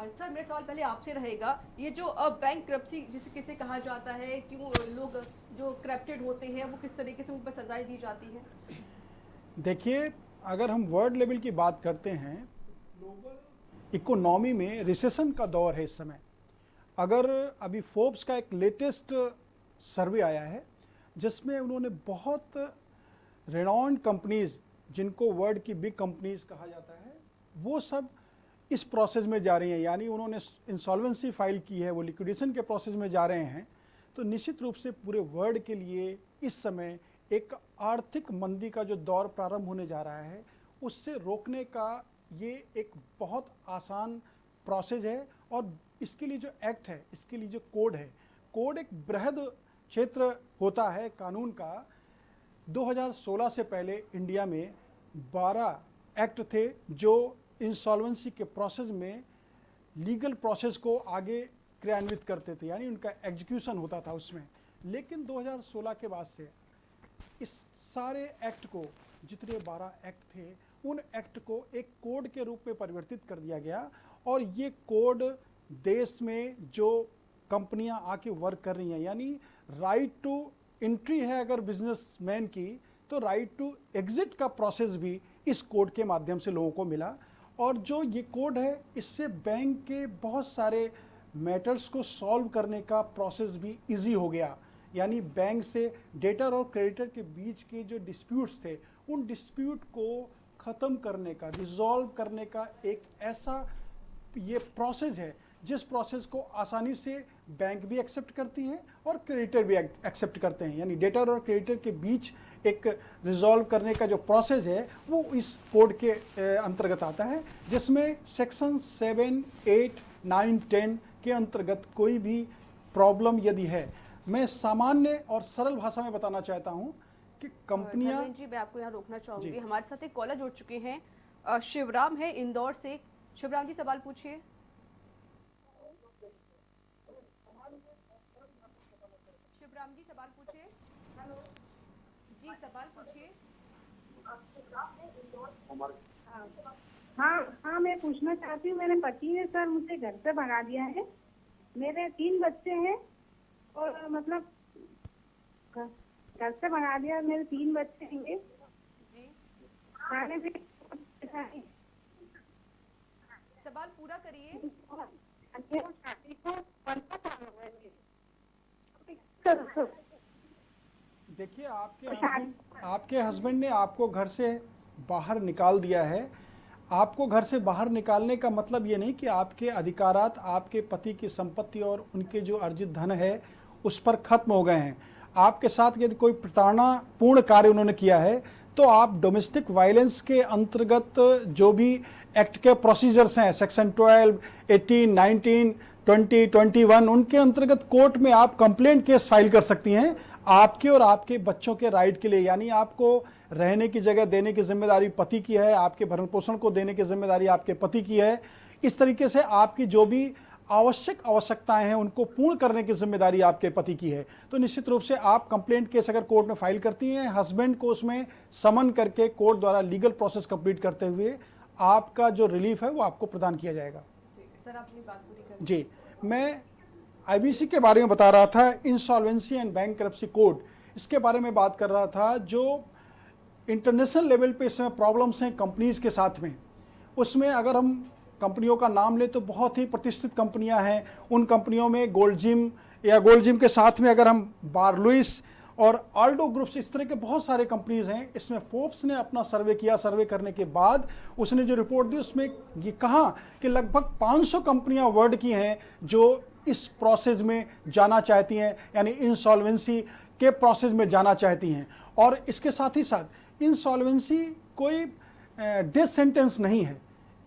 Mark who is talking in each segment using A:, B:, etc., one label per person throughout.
A: Sir मेरा सवाल पहले आपसे रहेगा, ये जो बैंकरप्सी जिसे किसे कहा जाता है, क्यों लोग जो करप्टेड होते हैं वो किस तरीके से उन पर सजाएं दी जाती है?
B: देखिए, अगर हम वर्ल्ड लेवल की बात करते हैं, ग्लोबल इकोनॉमी में रिसेशन का दौर है इस समय। अगर अभी फोर्ब्स का एक लेटेस्ट सर्वे आया है जिसमें उन्होंने बहुत रेनॉन्ड कंपनीज, जिनको वर्ल्ड की बिग कंपनीज कहा जाता है, वो सब इस प्रोसेस में जा रही हैं, यानी उन्होंने इंसॉल्वेंसी फाइल की है, वो लिक्विडेशन के प्रोसेस में जा रहे हैं। तो निश्चित रूप से पूरे वर्ल्ड के लिए इस समय एक आर्थिक मंदी का जो दौर प्रारंभ होने जा रहा है, उससे रोकने का ये एक बहुत आसान प्रोसेस है। और इसके लिए जो एक्ट है, इसके लिए जो कोड है, कोड एक बृहद क्षेत्र होता है कानून का। 2016 से पहले इंडिया में 12 एक्ट थे जो इंसॉल्वेंसी के प्रोसेस में लीगल प्रोसेस को आगे क्रियान्वित करते थे, यानी उनका एग्जीक्यूशन होता था उसमें। लेकिन 2016 के बाद से इस सारे एक्ट को, जितने 12 एक्ट थे, उन एक्ट को एक कोड के रूप में परिवर्तित कर दिया गया। और ये कोड देश में जो कंपनियां आके वर्क कर रही हैं, यानी राइट टू एंट्री है अगर बिजनेसमैन की, तो राइट टू एग्जिट का प्रोसेस भी इस कोड के माध्यम से लोगों को मिला। और जो ये कोड है, इससे बैंक के बहुत सारे मैटर्स को सॉल्व करने का प्रोसेस भी इजी हो गया। यानी बैंक से डेटर और क्रेडिटर के बीच के जो डिस्प्यूट्स थे, उन डिस्प्यूट को ख़त्म करने का, रिजॉल्व करने का एक ऐसा ये प्रोसेस है जिस प्रोसेस को आसानी से बैंक भी एक्सेप्ट करती है और क्रेडिटर भी एक्सेप्ट करते हैं। यानी डेटर और क्रेडिटर के बीच एक रिजॉल्व करने का जो प्रोसेस है वो इस कोड के अंतर्गत आता है, जिसमें सेक्शन 7, 8, 9, 10 के अंतर्गत कोई भी प्रॉब्लम यदि है, मैं सामान्य और सरल भाषा में बताना चाहता हूं कि कंपनियां।
A: जी, मैं आपको यहाँ रोकना चाहूंगी। हमारे साथ एक कॉलर जुड़ चुके हैं, शिवराम है इंदौर से। शिवराम जी, सवाल पूछिए। शिवराम जी, सवाल पूछिए। हेलो जी, सवाल पूछिए।
C: हाँ हाँ, मैं पूछना चाहती हूँ, मेरे पति ने सर मुझे घर से भगा दिया है। मेरे 3 बच्चे हैं और मतलब घर से भगा दिया। मेरे 3 बच्चे हैं
A: जी,
C: खाने भी।
A: सवाल पूरा करिए।
C: शादी को 15 साल हो गए।
B: देखिए, आपके हस्बैंड ने आपको घर से बाहर निकाल दिया है। आपको घर से बाहर निकालने का मतलब ये नहीं कि आपके अधिकारात, आपके पति की संपत्ति और उनके जो अर्जित धन है उस पर खत्म हो गए हैं। आपके साथ यदि कोई प्रताड़नापूर्ण कार्य उन्होंने किया है तो आप डोमेस्टिक वायलेंस के अंतर्गत जो भी एक्ट के प्रोसीजर्स हैं, सेक्शन 12, 18, 19, 20, 21, उनके अंतर्गत कोर्ट में आप कंप्लेंट केस फाइल कर सकती हैं आपके और आपके बच्चों के राइट के लिए। यानी आपको रहने की जगह देने की जिम्मेदारी पति की है, आपके भरण पोषण को देने की जिम्मेदारी आपके पति की है। इस तरीके से आपकी जो भी आवश्यकताएं हैं उनको पूर्ण करने की जिम्मेदारी आपके पति की है। तो निश्चित रूप से आप कंप्लेंट केस अगर कोर्ट में फाइल करती हैं, हस्बैंड को उसमें समन करके कोर्ट द्वारा लीगल प्रोसेस कंप्लीट करते हुए आपका जो रिलीफ है वो आपको प्रदान किया जाएगा।
A: सर, अपनी बात पूरी करें।
B: जी, मैं आईबीसी के बारे में बता रहा था, इंसॉल्वेंसी एंड बैंकरप्सी कोड, इसके बारे में बात कर रहा था। जो इंटरनेशनल लेवल पे इसमें प्रॉब्लम्स हैं कंपनीज के साथ में, उसमें अगर हम कंपनियों का नाम ले तो बहुत ही प्रतिष्ठित कंपनियां हैं। उन कंपनियों में गोल्डजिम, या गोल्डजिम के साथ में अगर हम बारलुइस और आल्डो ग्रुप्स, इस तरह के बहुत सारे कंपनीज हैं। इसमें फोर्ब्स ने अपना सर्वे किया। सर्वे करने के बाद उसने जो रिपोर्ट दी उसमें ये कहा कि लगभग 500 कंपनियां वर्ल्ड की हैं जो इस प्रोसेस में जाना चाहती हैं, यानी इंसॉल्वेंसी के प्रोसेस में जाना चाहती हैं। और इसके साथ ही साथ इंसॉल्वेंसी कोई डेथ सेंटेंस नहीं है।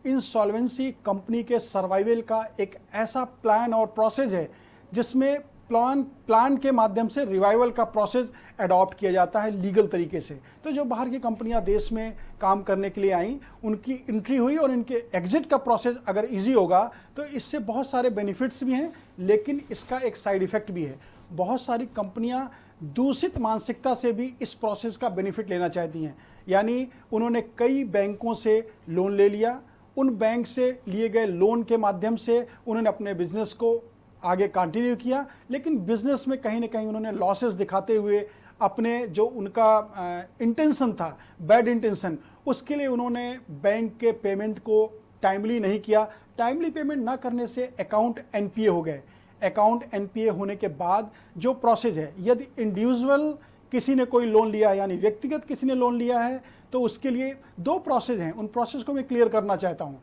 B: इंसॉल्वेंसी कंपनी के सर्वाइवल का एक ऐसा प्लान और प्रोसेस है जिसमें प्लान के माध्यम से रिवाइवल का प्रोसेस अडॉप्ट किया जाता है लीगल तरीके से। तो जो बाहर की कंपनियां देश में काम करने के लिए आई, उनकी एंट्री हुई और इनके एग्जिट का प्रोसेस अगर इजी होगा तो इससे बहुत सारे बेनिफिट्स भी हैं, लेकिन इसका एक साइड इफेक्ट भी है। बहुत सारी कंपनियां दूषित मानसिकता से भी इस प्रोसेस का बेनिफिट लेना चाहती हैं। यानी उन्होंने कई बैंकों से लोन ले लिया, उन बैंक से लिए गए लोन के माध्यम से उन्होंने अपने बिजनेस को आगे कंटिन्यू किया, लेकिन बिजनेस में कहीं ना कहीं उन्होंने लॉसेस दिखाते हुए अपने जो उनका इंटेंशन था, बैड इंटेंशन, उसके लिए उन्होंने बैंक के पेमेंट को टाइमली नहीं किया। टाइमली पेमेंट ना करने से अकाउंट एनपीए हो गए। अकाउंट एनपीए होने के बाद जो प्रोसेस है, यदि इंडिविजुअल किसी ने कोई लोन लिया है यानी व्यक्तिगत किसी ने लोन लिया है तो उसके लिए दो प्रोसेस हैं, उन प्रोसेस को मैं क्लियर करना चाहता हूं।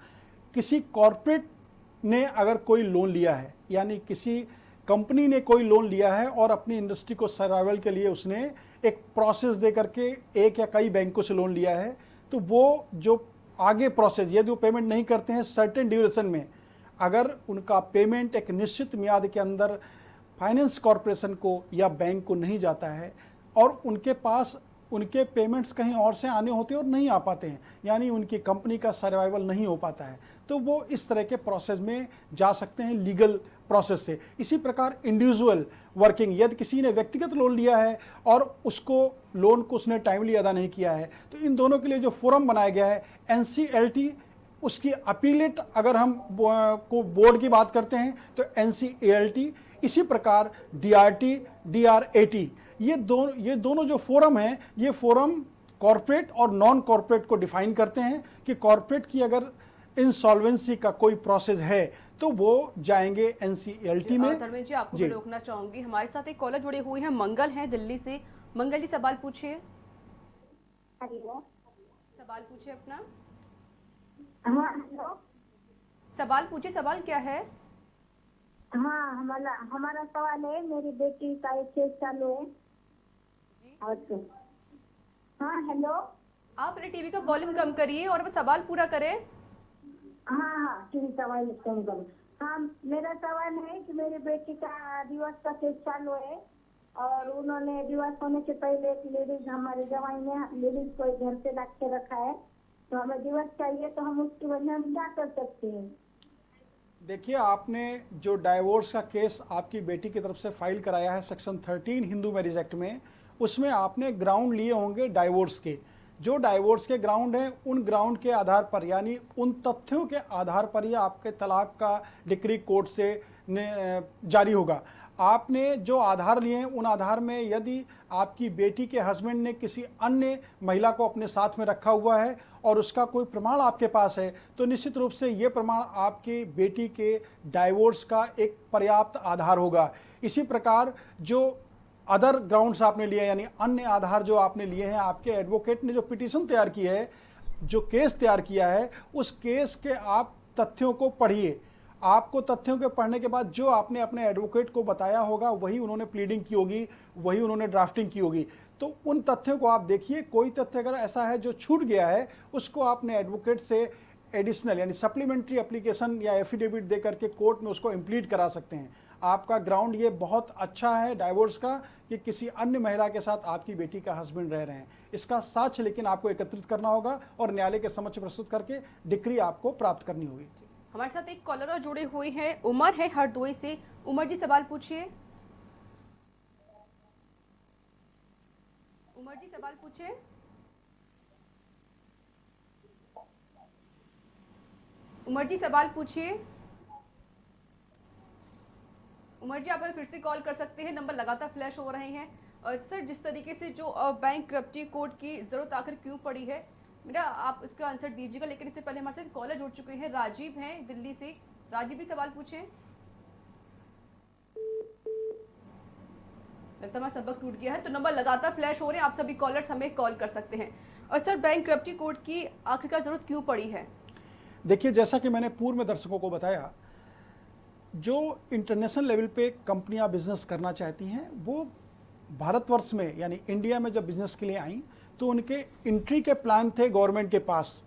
B: किसी कॉरपोरेट ने अगर कोई लोन लिया है यानी किसी कंपनी ने कोई लोन लिया है और अपनी इंडस्ट्री को सर्वाइवल के लिए उसने एक प्रोसेस दे करके एक या कई बैंकों से लोन लिया है, तो वो जो आगे प्रोसेस यदि वो पेमेंट नहीं करते हैं सर्टेन ड्यूरेशन में, अगर उनका पेमेंट एक निश्चित मियाद के अंदर फाइनेंस कॉरपोरेशन को या बैंक को नहीं जाता है और उनके पास उनके पेमेंट्स कहीं और से आने होते हैं और नहीं आ पाते हैं, यानी उनकी कंपनी का सर्वाइवल नहीं हो पाता है, तो वो इस तरह के प्रोसेस में जा सकते हैं लीगल प्रोसेस से। इसी प्रकार इंडिविजुअल वर्किंग, यदि किसी ने व्यक्तिगत लोन लिया है और उसको लोन को उसने टाइमली अदा नहीं किया है, तो इन दोनों के लिए जो फोरम बनाया गया है एनसीएलटी, उसकी अपीलेट अगर हम को बोर्ड की बात करते हैं तो एनसीएलटी, इसी प्रकार डीआरटी, डीआरएटी, ये दोनों जो फोरम हैं, ये फोरम कॉरपोरेट और नॉन कॉरपोरेट को डिफाइन करते हैं कि कॉरपोरेट की अगर इंसॉल्वेंसी का कोई प्रोसेस है तो वो जाएंगे एनसीएलटी में।
A: धर्मेंद्र जी, आपको मैं रोकना चाहूंगी, हमारे साथ एक कॉलर जुड़े हुए हैं, मंगल हैं दिल्ली से। मंगल जी, सवाल पूछिए।
C: हेलो,
A: सवाल पूछिए अपना।
C: हाँ हेलो,
D: सवाल पूछिए, सवाल क्या है?
C: हाँ हमारा सवाल है, मेरी बेटी का 6 साल है। और तो हाँ हेलो,
D: आप अपने टीवी का वॉल्यूम कम करिए और अब सवाल पूरा करें।
C: हाँ टीवी सवाल कम करो। हाँ, मेरा सवाल है कि मेरी बेटी का दिवस का 6 साल है और उन्होंने दिवस होने से पहले एक लेडीज, हमारे जवाई ने लेडीज को घर से ला के रखा है, तो हमें दिवस चाहिए, तो हम उसकी वजह हम क्या कर सकते हैं?
B: देखिए, आपने जो डाइवोर्स का केस आपकी बेटी की तरफ से फाइल कराया है सेक्शन 13 हिंदू मैरिज एक्ट में, उसमें आपने ग्राउंड लिए होंगे डाइवोर्स के। जो डाइवोर्स के ग्राउंड हैं, उन ग्राउंड के आधार पर यानी उन तथ्यों के आधार पर ही आपके तलाक का डिक्री कोर्ट से जारी होगा। आपने जो आधार लिए हैं, उन आधार में यदि आपकी बेटी के हस्बैंड ने किसी अन्य महिला को अपने साथ में रखा हुआ है और उसका कोई प्रमाण आपके पास है, तो निश्चित रूप से ये प्रमाण आपकी बेटी के डाइवोर्स का एक पर्याप्त आधार होगा। इसी प्रकार जो अदर ग्राउंड्स आपने लिए यानी अन्य आधार जो आपने लिए हैं, आपके एडवोकेट ने जो पिटीशन तैयार की है, जो केस तैयार किया है, उस केस के आप तथ्यों को पढ़िए। आपको तथ्यों के पढ़ने के बाद जो आपने अपने एडवोकेट को बताया होगा वही उन्होंने प्लीडिंग की होगी, वही उन्होंने ड्राफ्टिंग की होगी, तो उन तथ्यों को आप देखिए। कोई तथ्य अगर ऐसा है जो छूट गया है, उसको आपने एडवोकेट से एडिशनल यानी सप्लीमेंट्री एप्लीकेशन या एफिडेविट दे करके कोर्ट में उसको इम्प्लीट करा सकते हैं। आपका ग्राउंड ये बहुत अच्छा है डाइवोर्स का कि किसी अन्य महिला के साथ आपकी बेटी का हस्बैंड रह रहे हैं। इसका साक्ष्य लेकिन आपको एकत्रित करना होगा और न्यायालय के समक्ष प्रस्तुत करके डिक्री आपको प्राप्त करनी होगी।
D: हमारे साथ एक कॉलर और जुड़े हुए हैं, उमर है हरदोई से। उमर जी, सवाल पूछिए। उमर जी, सवाल पूछिए। उमर जी, सवाल पूछिए। उमर जी, आप हमें फिर से कॉल कर सकते हैं, नंबर लगातार फ्लैश हो रहे हैं। और सर, जिस तरीके से जो बैंकरप्सी कोर्ट की जरूरत आखिर क्यों पड़ी है, मेरा आप इसका आंसर दीजिएगा, लेकिन इससे पहले हमारे साथ कॉलर जुड़ चुके हैं, राजीव हैं दिल्ली से। राजीव भी सवाल पूछें। लगता है हमारा सबक टूट गया है, तो नंबर लगातार फ्लैश हो रहे हैं, आप सभी कॉलर्स हमें कॉल कर सकते हैं। और सर, बैंकरप्सी कोर्ट की आखिरकार जरूरत क्यों पड़ी है?
B: देखिए, जैसा कि मैंने पूर्व में दर्शकों को बताया, जो इंटरनेशनल लेवल पे कंपनियां बिजनेस करना चाहती हैं, वो भारतवर्ष में यानी इंडिया में जब बिजनेस के लिए आई तो उनके एंट्री के प्लान थे गवर्नमेंट के पास।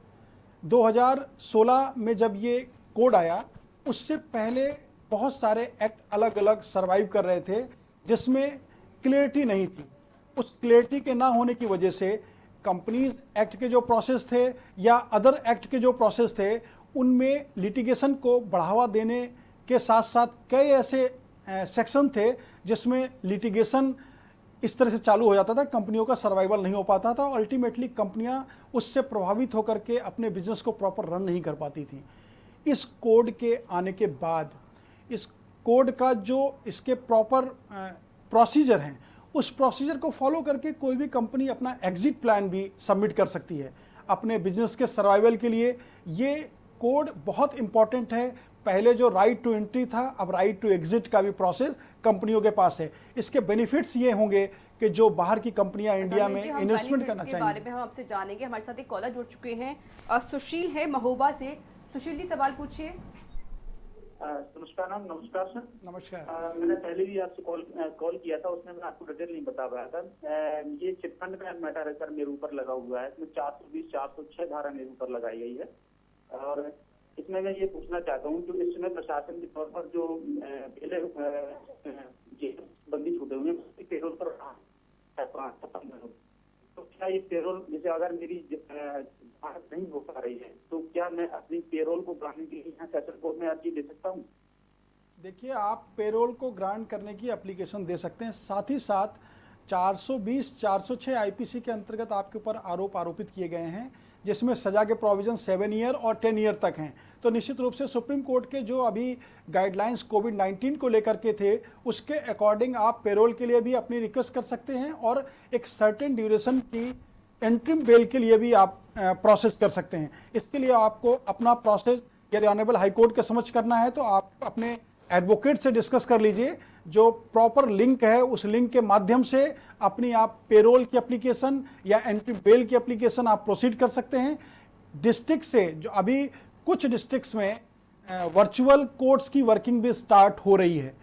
B: 2016 में जब ये कोड आया, उससे पहले बहुत सारे एक्ट अलग अलग सर्वाइव कर रहे थे जिसमें क्लियरिटी नहीं थी। उस क्लियरिटी के ना होने की वजह से कंपनीज एक्ट के जो प्रोसेस थे या अदर एक्ट के जो प्रोसेस थे, उनमें लिटिगेशन को बढ़ावा देने के साथ साथ कई ऐसे सेक्शन थे जिसमें लिटिगेशन इस तरह से चालू हो जाता था, कंपनियों का सर्वाइवल नहीं हो पाता था, अल्टीमेटली कंपनियां उससे प्रभावित होकर के अपने बिजनेस को प्रॉपर रन नहीं कर पाती थी। इस कोड के आने के बाद इस कोड का जो इसके प्रॉपर प्रोसीजर हैं, उस प्रोसीजर को फॉलो करके कोई भी कंपनी अपना एग्जिट प्लान भी सबमिट कर सकती है अपने बिजनेस के सर्वाइवल के लिए। ये कोड बहुत इंपॉर्टेंट है। पहले जो राइट टू एंट्री था, अब राइट टू एग्जिट का भी प्रोसेस कंपनियों के पास है। इसके बेनिफिट्स ये होंगे कि जो बाहर की कंपनियां इंडिया में इन्वेस्टमेंट करना
A: चाहिए, बारे में हम आपसे जानेंगे। हमारे साथ एक कॉलर जुड़ चुके हैं, सुशील है महोबा से। सुशील जी, सवाल पूछिए।
E: नमस्कार मैम। नमस्कार सर।
B: नमस्कार।
E: मैंने पहले भी आपसे कॉल किया था, उसमें मैं आपको डिटेल नहीं बता पाया था। ये चिटफंड का मैटर है सर, मेरे ऊपर लगा हुआ है। इसमें 420, 406 धारा मेरे ऊपर लगाई गई है और इसमें मैं ये पूछना चाहता हूँ, जो इस समय प्रशासन के तौर पर जो पहले बंदी छूटे हुए हैं पेरोल पर तो क्या ये पेरोल, जैसे अगर मेरी नहीं हो पा रही है तो क्या मैं अपनी पेरोल को ग्रांट के लिए यहाँ सेशन कोर्ट में अर्जी दे सकता हूँ?
B: देखिए, आप पेरोल को ग्रांट करने की एप्लीकेशन दे सकते हैं। साथ ही साथ 420, 406 आईपीसी के अंतर्गत आपके ऊपर आरोपित किए गए हैं, जिसमें सजा के प्रोविजन 7 ईयर और 10 ईयर तक हैं। तो निश्चित रूप से सुप्रीम कोर्ट के जो अभी गाइडलाइंस कोविड-19 को लेकर के थे, उसके अकॉर्डिंग आप पेरोल के लिए भी अपनी रिक्वेस्ट कर सकते हैं और एक सर्टेन ड्यूरेशन की एंट्रीम बेल के लिए भी आप प्रोसेस कर सकते हैं। इसके लिए आपको अपना प्रोसेस यदि ऑनरेबल हाई कोर्ट के समक्ष करना है तो आप अपने एडवोकेट से डिस्कस कर लीजिए। जो प्रॉपर लिंक है, उस लिंक के माध्यम से अपनी आप पेरोल की एप्लीकेशन या एंट्री बेल की एप्लीकेशन आप प्रोसीड कर सकते हैं। डिस्ट्रिक्ट से जो अभी कुछ डिस्ट्रिक्ट्स में वर्चुअल कोर्ट्स की वर्किंग भी स्टार्ट हो रही है,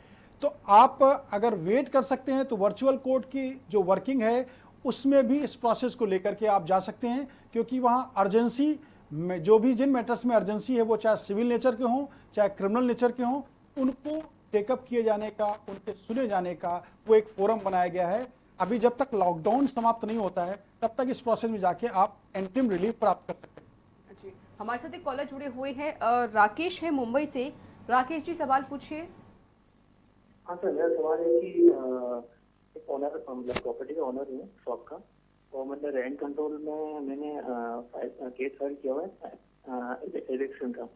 B: तो आप अगर वेट कर सकते हैं तो वर्चुअल कोर्ट की जो वर्किंग है उसमें भी इस प्रोसेस को लेकर के आप जा सकते हैं, क्योंकि वहाँ अर्जेंसी में जो भी जिन मैटर्स में अर्जेंसी है, वो चाहे सिविल नेचर के हों चाहे क्रिमिनल नेचर के हों, उनको टेकअप किए जाने का, उनके सुने जाने का वो एक फोरम बनाया गया है। अभी जब तक लॉकडाउन समाप्त नहीं होता है तब तक इस प्रोसेस में जाके आप एंट्रीम रिलीफ प्राप्त कर सकते हैं।
A: जी, हमारे साथ एक कॉलर जुड़े हुए हैं, राकेश है मुंबई से। राकेश जी, सवाल पूछिए।
F: हाँ सर, मेरा सवाल है कि एक ऑनर, मतलब प्रॉपर्टी का ऑनर हूँ शॉप का, और मतलब रेंट कंट्रोल में मैंने केस फाइल किया हुआ है इलेक्शन का,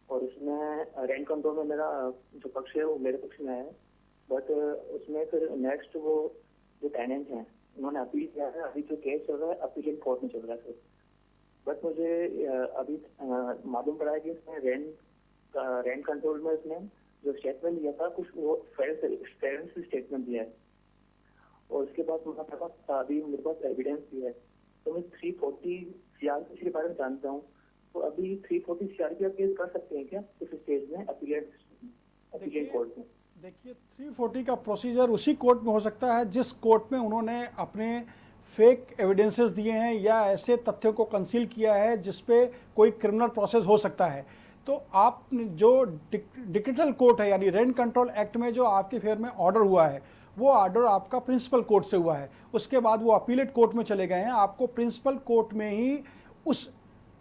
F: और उसमें रेंट कंट्रोल में मेरा जो पक्ष है वो मेरे पक्ष में है, बट उसमें फिर नेक्स्ट वो जो टेनेंट हैं उन्होंने अपील किया है। अभी जो केस चल रहा है अपीलेट कोर्ट में चल रहा है सर, बट मुझे अभी मालूम पड़ा है कि उसमें रेंट कंट्रोल में उसने जो स्टेटमेंट दिया था कुछ वो फेरेंस स्टेटमेंट दिया है, और उसके बाद मेरे पास अभी मेरे पास एविडेंस भी है। तो मैं 340 CRPC के बारे में जानता हूँ, तो अभी 340 CRPC केस कर सकते हैं क्या इस स्टेज में अपीलेट कोर्ट में?
B: देखिए, 340 का प्रोसीजर उसी कोर्ट में हो सकता है जिस कोर्ट में उन्होंने अपने फेक एविडेंसेस दिए हैं या ऐसे तथ्यों को कंसील किया है जिस पे कोई क्रिमिनल प्रोसेस हो सकता है। तो आप जो डिक्रेटल कोर्ट है, यानी रेंट कंट्रोल एक्ट में जो आपके फेवर में ऑर्डर हुआ है, वो ऑर्डर आपका प्रिंसिपल कोर्ट से हुआ है, उसके बाद वो अपीलेट कोर्ट में चले गए हैं। आपको प्रिंसिपल कोर्ट में ही उस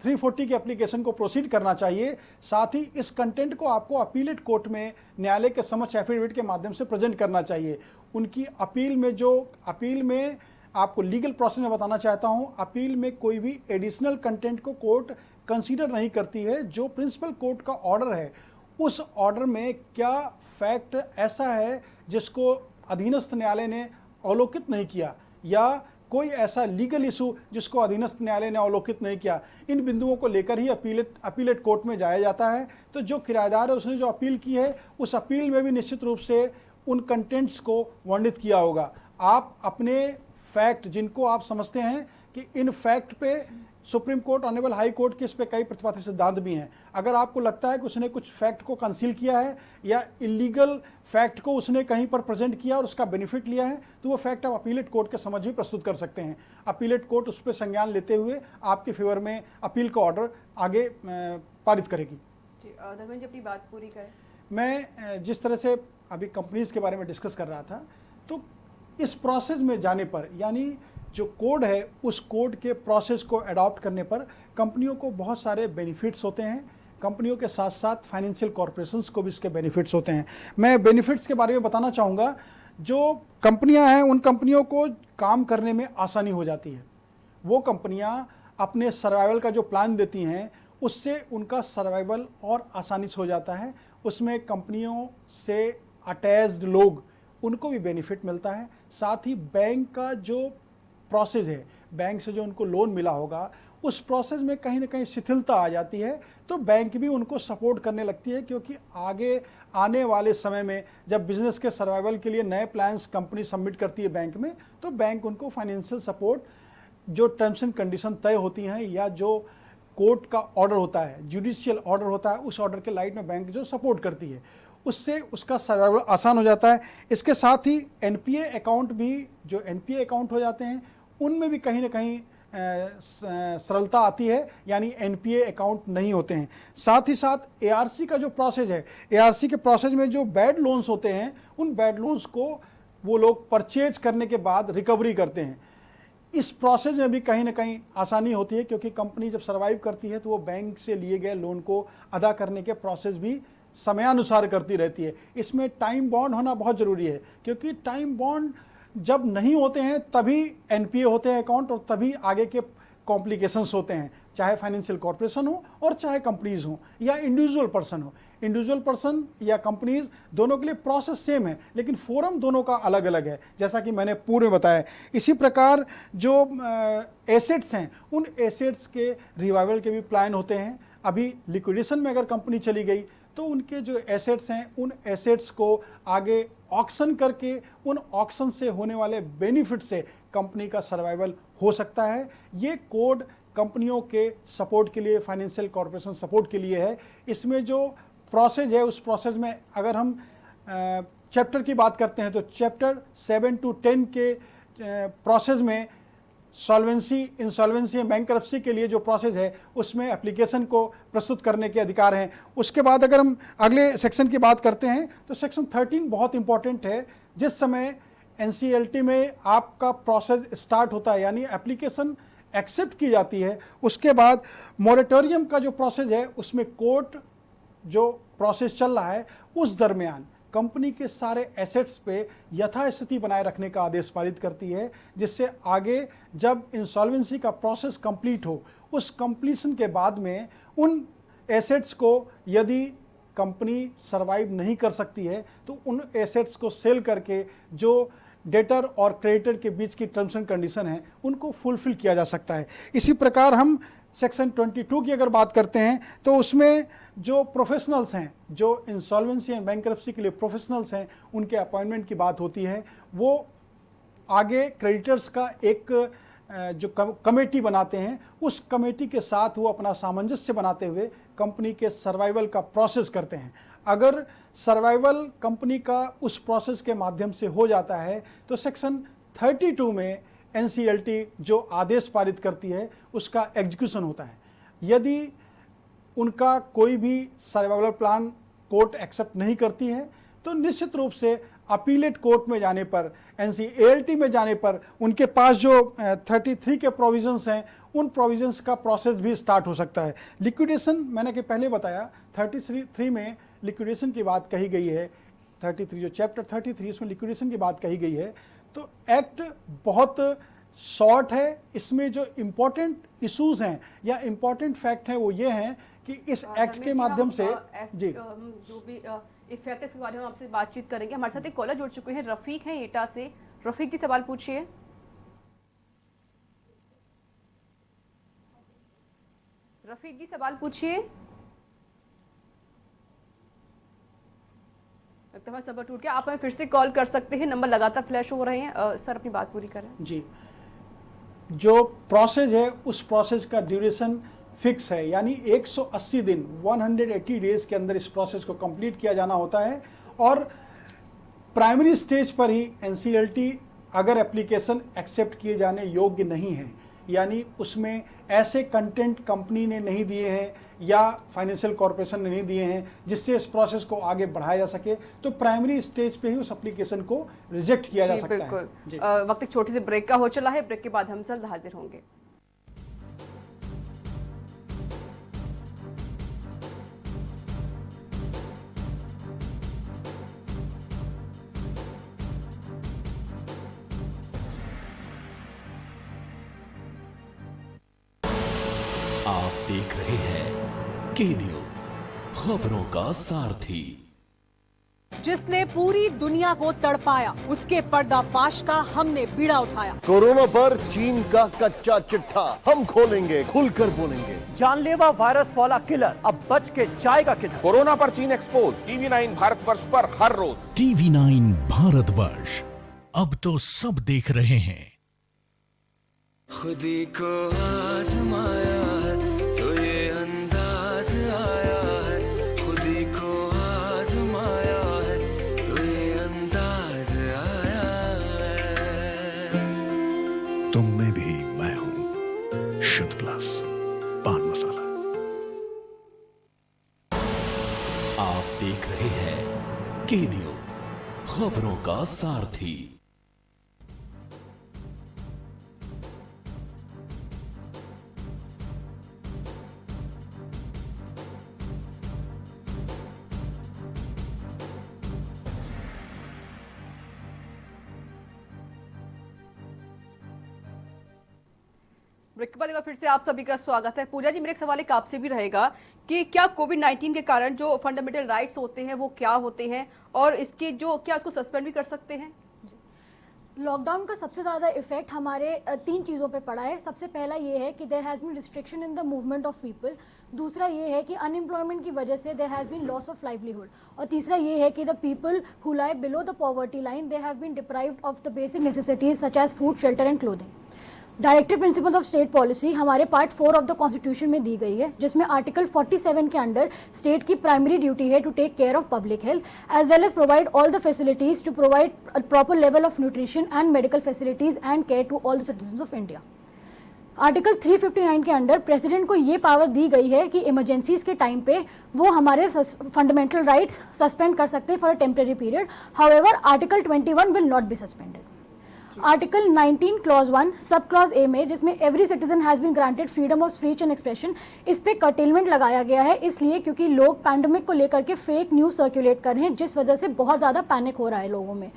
B: 340 की एप्लीकेशन को प्रोसीड करना चाहिए। साथ ही इस कंटेंट को आपको अपीलेट कोर्ट में न्यायालय के समक्ष एफिडेविट के माध्यम से प्रेजेंट करना चाहिए। उनकी अपील में आपको लीगल प्रोसेस में बताना चाहता हूं, अपील में कोई भी एडिशनल कंटेंट को कोर्ट कंसीडर नहीं करती है। जो प्रिंसिपल कोर्ट का ऑर्डर है, उस ऑर्डर में क्या फैक्ट ऐसा है जिसको अधीनस्थ न्यायालय ने अवलोकित नहीं किया, या कोई ऐसा लीगल इशू जिसको अधीनस्थ न्यायालय ने अवलोकित नहीं किया, इन बिंदुओं को लेकर ही अपीलेट कोर्ट में जाया जाता है। तो जो किराएदार है उसने जो अपील की है, उस अपील में भी निश्चित रूप से उन कंटेंट्स को वर्णित किया होगा। आप अपने फैक्ट जिनको आप समझते हैं कि इन फैक्ट पे supreme court, honourable high court के इस पे कई प्रतिपादित सिद्धांत भी हैं। अगर आपको लगता है कि उसने कुछ फैक्ट को कंसील किया है या इलीगल फैक्ट को उसने कहीं पर प्रेजेंट किया और उसका बेनिफिट लिया है, तो वो फैक्ट आप अपीलेट कोर्ट के समझ भी प्रस्तुत कर सकते हैं। अपीलेट कोर्ट उस पर संज्ञान लेते हुए आपके फेवर में अपील का ऑर्डर आगे पारित करेगी।
A: जी, धर्मेंद्र जी, अपनी बात पूरी करें।
B: मैं जिस तरह से अभी कंपनीज के बारे में डिस्कस कर रहा था, तो इस प्रोसेस में जाने पर, यानी जो कोड है उस कोड के प्रोसेस को अडॉप्ट करने पर कंपनियों को बहुत सारे बेनिफिट्स होते हैं। कंपनियों के साथ साथ फाइनेंशियल कॉर्पोरेशंस को भी इसके बेनिफिट्स होते हैं। मैं बेनिफिट्स के बारे में बताना चाहूँगा। जो कंपनियां हैं उन कंपनियों को काम करने में आसानी हो जाती है। वो कंपनियां अपने सर्वाइवल का जो प्लान देती हैं उससे उनका सर्वाइवल और आसानी से हो जाता है। उसमें कंपनियों से अटैच्ड लोग, उनको भी बेनिफिट मिलता है। साथ ही बैंक का जो प्रोसेस है, बैंक से जो उनको लोन मिला होगा उस प्रोसेस में कहीं ना कहीं शिथिलता आ जाती है, तो बैंक भी उनको सपोर्ट करने लगती है, क्योंकि आगे आने वाले समय में जब बिजनेस के सर्वाइवल के लिए नए प्लान्स कंपनी सबमिट करती है बैंक में, तो बैंक उनको फाइनेंशियल सपोर्ट, जो टर्म्स एंड कंडीशन तय होती हैं या जो कोर्ट का ऑर्डर होता है, जुडिशियल ऑर्डर होता है, उस ऑर्डर के लाइट में बैंक जो सपोर्ट करती है, उससे उसका सर्वाइवल आसान हो जाता है। इसके साथ ही एनपीए अकाउंट भी, जो एनपीए अकाउंट हो जाते हैं उनमें भी कहीं ना कहीं सरलता आती है, यानी एनपीए अकाउंट नहीं होते हैं। साथ ही साथ एआरसी का जो प्रोसेस है, एआरसी के प्रोसेस में जो बैड लोन्स होते हैं उन बैड लोन्स को वो लोग परचेज करने के बाद रिकवरी करते हैं। इस प्रोसेस में भी कहीं ना कहीं आसानी होती है, क्योंकि कंपनी जब सर्वाइव करती है तो वो बैंक से लिए गए लोन को अदा करने के प्रोसेस भी समयानुसार करती रहती है। इसमें टाइम बॉन्ड होना बहुत ज़रूरी है, क्योंकि टाइम बॉन्ड जब नहीं होते हैं तभी एनपीए होते हैं अकाउंट, और तभी आगे के कॉम्प्लिकेशंस होते हैं, चाहे फाइनेंशियल कॉर्पोरेशन हो और चाहे कंपनीज हो या इंडिविजुअल पर्सन हो। इंडिविजुअल पर्सन या कंपनीज दोनों के लिए प्रोसेस सेम है, लेकिन फोरम दोनों का अलग अलग है, जैसा कि मैंने पूर्व में बताया। इसी प्रकार जो एसेट्स हैं उन एसेट्स के रिवाइवल के भी प्लान होते हैं। अभी लिक्विडेशन में अगर कंपनी चली गई तो उनके जो एसेट्स हैं उन एसेट्स को आगे ऑक्शन करके उन ऑक्शन से होने वाले बेनिफिट से कंपनी का सर्वाइवल हो सकता है। ये कोड कंपनियों के सपोर्ट के लिए, फाइनेंशियल कॉर्पोरेशन सपोर्ट के लिए है। इसमें जो प्रोसेस है उस प्रोसेस में अगर हम चैप्टर की बात करते हैं तो चैप्टर 7 to 10 के प्रोसेस में सॉल्वेंसी, इंसॉल्वेंसी एंड बैंकरप्सी के लिए जो प्रोसेस है उसमें एप्लीकेशन को प्रस्तुत करने के अधिकार हैं। उसके बाद अगर हम अगले सेक्शन की बात करते हैं तो सेक्शन 13 बहुत इंपॉर्टेंट है। जिस समय एनसीएलटी में आपका प्रोसेस स्टार्ट होता है, यानी एप्लीकेशन एक्सेप्ट की जाती है, उसके बाद मॉरेटोरियम का जो प्रोसेस है उसमें कोर्ट जो प्रोसेस चल रहा है उस दरमियान कंपनी के सारे एसेट्स पे यथास्थिति बनाए रखने का आदेश पारित करती है, जिससे आगे जब इंसॉल्वेंसी का प्रोसेस कंप्लीट हो, उस कंप्लीशन के बाद में उन एसेट्स को यदि कंपनी सरवाइव नहीं कर सकती है तो उन एसेट्स को सेल करके जो डेटर और क्रेडिटर के बीच की टर्म्स एंड कंडीशन है उनको फुलफिल किया जा सकता है। इसी प्रकार हम सेक्शन 22 की अगर बात करते हैं तो उसमें जो प्रोफेशनल्स हैं, जो इंसॉल्वेंसी एंड बैंकरप्सी के लिए प्रोफेशनल्स हैं, उनके अपॉइंटमेंट की बात होती है। वो आगे क्रेडिटर्स का एक जो कमेटी बनाते हैं, उस कमेटी के साथ वो अपना सामंजस्य बनाते हुए कंपनी के सर्वाइवल का प्रोसेस करते हैं। अगर सर्वाइवल कंपनी का उस प्रोसेस के माध्यम से हो जाता है तो सेक्शन 32 में एनसीएलटी जो आदेश पारित करती है उसका एग्जीक्यूशन होता है। यदि उनका कोई भी सर्वाइवल प्लान कोर्ट एक्सेप्ट नहीं करती है तो निश्चित रूप से अपीलेट कोर्ट में जाने पर, एनसीएलटी में जाने पर उनके पास जो 33 के प्रोविजंस हैं उन प्रोविजंस का प्रोसेस भी स्टार्ट हो सकता है। लिक्विडेशन मैंने कि पहले बताया 33 में लिक्विडेशन की बात कही गई है। 33 जो चैप्टर 33 उसमें लिक्विडेशन की बात कही गई है। तो एक्ट बहुत शॉर्ट है। इसमें जो इम्पोर्टेंट इश्यूज हैं या इम्पोर्टेंट फैक्ट हैं वो ये हैं कि इस एक्ट के माध्यम से जी
A: जो भी इफेक्ट है इसके बारे में आपसे बातचीत करेंगे। हमारे साथ एक कॉलर जुड़ चुके हैं, रफीक हैं एटा से। रफीक जी सवाल पूछिए। रफीक जी सवाल पूछिए। लगता है नंबर टूट गया। आप हमें फिर से कॉल कर सकते हैं, नंबर लगातार फ्लैश हो रहे हैं। सर अपनी बात पूरी करें।
B: जी, जो प्रोसेस है उस प्रोसेस का ड्यूरेशन फिक्स है, यानी 180 दिन 180 डेज के अंदर इस प्रोसेस को कंप्लीट किया जाना होता है। और प्राइमरी स्टेज पर ही एनसीएलटी अगर एप्लीकेशन एक्सेप्ट किए जाने योग्य नहीं है, यानी उसमें ऐसे कंटेंट कंपनी ने नहीं दिए हैं या फाइनेंशियल कॉर्पोरेशन ने नहीं दिए हैं जिससे इस प्रोसेस को आगे बढ़ाया जा सके, तो प्राइमरी स्टेज पे ही उस एप्लीकेशन को रिजेक्ट किया जा सकता है।
A: बिल्कुल। वक्त एक छोटी सी ब्रेक का हो चला है। ब्रेक के बाद हम जल्द हाजिर होंगे।
G: देख रहे हैं के न्यूज, खबरों का सारथी।
H: जिसने पूरी दुनिया को तड़पाया, उसके पर्दाफाश का हमने बीड़ा उठाया।
I: कोरोना पर चीन का कच्चा चिट्ठा हम खोलेंगे, खुलकर बोलेंगे।
J: जानलेवा वायरस वाला किलर अब बच के जाएगा किधर?
K: कोरोना पर चीन एक्सपोज, टीवी9 भारतवर्ष पर हर रोज।
G: टीवी9 भारतवर्ष, अब तो सब देख रहे हैं।
L: खुदी को आजमाया है तो ये अंदाज आया है, खुदी को आजमाया है तो ये अंदाज आया है।
G: तुम में भी मैं हूं, शुद्ध प्लस पान मसाला। आप देख रहे हैं के न्यूज, खबरों का सारथी।
A: ब्रेक के बाद एक बार फिर से आप सभी का स्वागत है। पूजा जी, मेरा एक सवाल एक आपसे भी रहेगा कि क्या कोविड-19 के कारण जो फंडामेंटल राइट्स होते हैं वो क्या होते हैं और इसके जो क्या उसको सस्पेंड भी कर सकते हैं?
M: लॉकडाउन का सबसे ज़्यादा इफेक्ट हमारे 3 चीज़ों पे पड़ा है। सबसे पहला ये है कि there has been restriction in the movement of people. दूसरा ये है कि अनएम्प्लॉयमेंट की वजह से there has been loss of livelihood. और तीसरा ये है कि the people who lie below the poverty line they have been deprived of the basic necessities such as food, shelter and clothing. Directive principles of state policy हमारे part 4 of the constitution में दी गई है, जिसमें article 47 के under state की primary duty है to take care of public health as well as provide all the facilities to provide proper level of nutrition and medical facilities and care to all the citizens of India. Article 359 के under president को ये power दी गई है कि emergencies के time पे वो हमारे फंडामेंटल राइट्स सस्पेंड कर सकते हैं for a temporary period. However article 21 will not be suspended. Article 19 clause 1 sub clause A में, जिसमें every citizen has been granted freedom of speech and expression, इस पे कर्टेलमेंट लगाया गया है, इसलिए क्योंकि लोग पैंडेमिक को लेकर के फेक न्यूज़ सर्कुलेट कर रहे हैं, जिस वजह से बहुत ज़्यादा पैनिक हो रहा है लोगों में,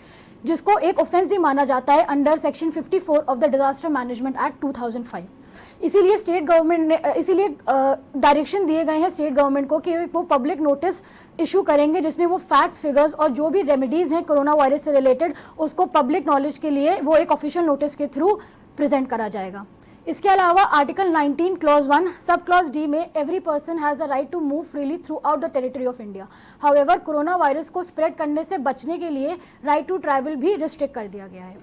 M: जिसको एक ऑफेंस भी माना जाता है under section 54 of the disaster management act 2005। इसीलिए स्टेट गवर्नमेंट ने डायरेक्शन दिए गए हैं स्टेट गवर्नमेंट को कि वो पब्लिक नोटिस इशू करेंगे, जिसमें वो फैक्ट्स, फिगर्स और जो भी रेमेडीज हैं कोरोना वायरस से रिलेटेड उसको पब्लिक नॉलेज के लिए वो एक ऑफिशियल नोटिस के थ्रू प्रेजेंट करा जाएगा। इसके अलावा article 19 clause 1 sub clause D में every person has the right to move freely throughout the territory of India. However corona virus को स्प्रेड करने से बचने के लिए राइट टू ट्रैवल भी रिस्ट्रिक्ट कर दिया गया है।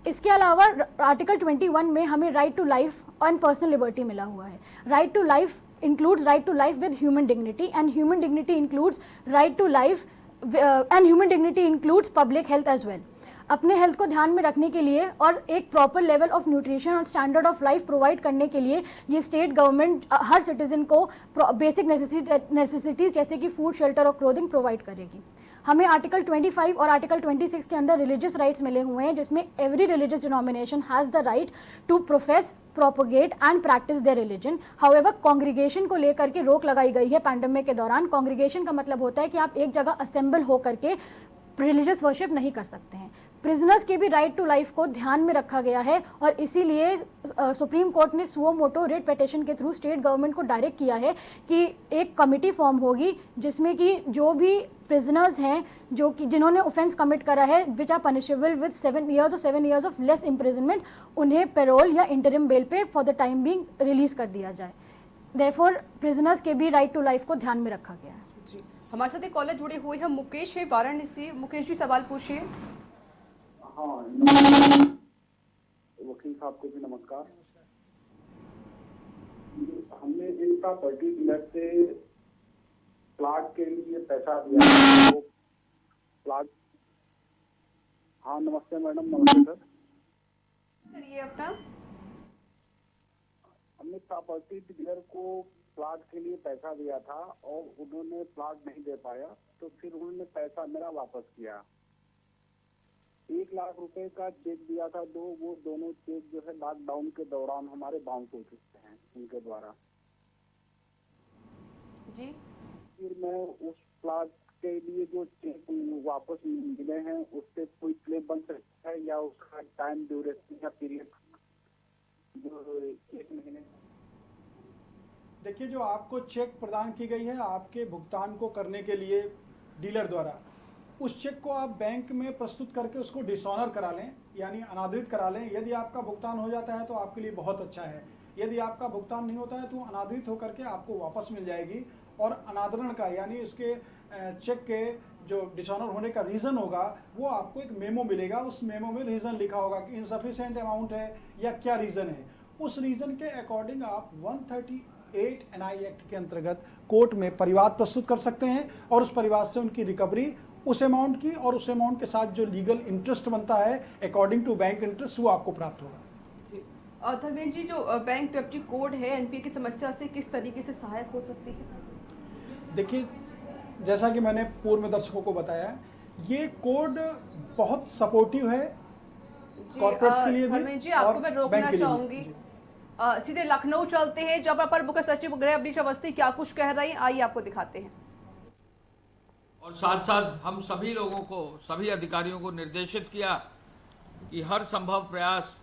M: इसके अलावा आर्टिकल 21 में हमें right to life and personal liberty मिला हुआ है। Right to life includes right to life with human dignity, and human dignity includes right to life and human dignity includes public health as well. अपने health को ध्यान में रखने के लिए और एक प्रॉपर लेवल ऑफ न्यूट्रिशन और स्टैंडर्ड ऑफ लाइफ प्रोवाइड करने के लिए ये स्टेट गवर्नमेंट हर सिटीजन को बेसिक नेसेसिटीज जैसे कि फूड, शेल्टर और क्लोथिंग प्रोवाइड करेगी। हमें आर्टिकल 25 और आर्टिकल 26 के अंदर रिलीजियस राइट्स मिले हुए हैं, जिसमें every religious denomination has the right to profess, propagate and practise their religion. However congregation को लेकर के रोक लगाई गई है पैंडेमिक के दौरान। कांग्रीगेशन का मतलब होता है कि आप एक जगह असेंबल हो करके रिलीजियस वर्शिप नहीं कर सकते हैं। प्रिजनर्स के भी राइट टू लाइफ को ध्यान में रखा गया है और इसीलिए सुप्रीम कोर्ट ने सुओ मोटो रिट पिटीशन के थ्रू स्टेट गवर्नमेंट को डायरेक्ट किया है कि एक कमिटी फॉर्म होगी जिसमें कि जो भी प्रिजनर्स हैं जो कि जिन्होंने ऑफेंस कमिट करा है which are punishable with 7 years of less imprisonment, उन्हें पेरोल या इंटरिम बेल पे for the time being release कर दिया जाए। देयरफॉर प्रिजनर्स के भी राइट टू लाइफ को ध्यान में रखा गया है।
A: जी, हमारे साथ एक कॉलर जुड़े हुए हैं, मुकेश है वाराणसी। मुकेश जी, सवाल पूछिए।
N: हाँ, वकील साहब को भी नमस्कार। हमने एक प्रॉपर्टी डीलर से प्लाट के लिए पैसा दिया तो प्लाट। हाँ नमस्ते मैडम। नमस्ते सर।
A: करिए अपना।
N: हमने प्रॉपर्टी डीलर को प्लाट के लिए पैसा दिया था और उन्होंने प्लाट नहीं दे पाया, तो फिर उन्होंने पैसा मेरा वापस किया। 1 लाख रुपए का चेक दिया था, वो दोनों चेक जो है लॉकडाउन के दौरान हमारे बाउंस हो चुके हैं उनके द्वारा
A: जी।
N: फिर मैं उस प्लाट के लिए जो चेक वापस मिले हैं उस पर कोई क्लेम बन सकता है या उसका टाइम ड्यूरेशन या पीरियड जो 1 महीने?
B: देखिए, जो आपको चेक प्रदान की गई है आपके भुगतान को करने के लिए डीलर द्वारा, उस चेक को आप बैंक में प्रस्तुत करके उसको डिसऑनर करा लें, यानी अनादृत करा लें। यदि आपका भुगतान हो जाता है तो आपके लिए बहुत अच्छा है, यदि आपका भुगतान नहीं होता है तो अनादृत होकर के आपको वापस मिल जाएगी। और अनादरण का यानी उसके चेक के जो डिसऑनर होने का रीज़न होगा वो आपको एक मेमो मिलेगा, उस मेमो में रीज़न लिखा होगा कि इनसफिशिएंट अमाउंट है या क्या रीज़न है। उस रीज़न के अकॉर्डिंग आप 138 NI एक्ट के अंतर्गत कोर्ट में परिवाद प्रस्तुत कर सकते हैं और उस परिवाद से उनकी रिकवरी उस अमाउंट की और उस अमाउंट के साथ जो लीगल इंटरेस्ट बनता है अकॉर्डिंग टू बैंक इंटरेस्ट वो आपको प्राप्त होगा।
A: जी धर्मेंद्र जी, जो बैंक्रप्सी कोड है एनपीए की समस्या से किस तरीके से सहायक हो सकती है?
B: देखिए, जैसा कि मैंने पूर्व में दर्शकों को बताया, ये कोड बहुत सपोर्टिव है कॉर्पोरेट्स के लिए भी
A: धर्मेंद्र जी, आपको मैं रोकना चाहूंगी। सीधे लखनऊ चलते हैं जब अपर मुख्य सचिव गृह अवनीश अवस्थी क्या कुछ कह रही हैं, आइए आपको दिखाते हैं।
O: और साथ साथ हम सभी लोगों को, सभी अधिकारियों को निर्देशित किया कि हर संभव प्रयास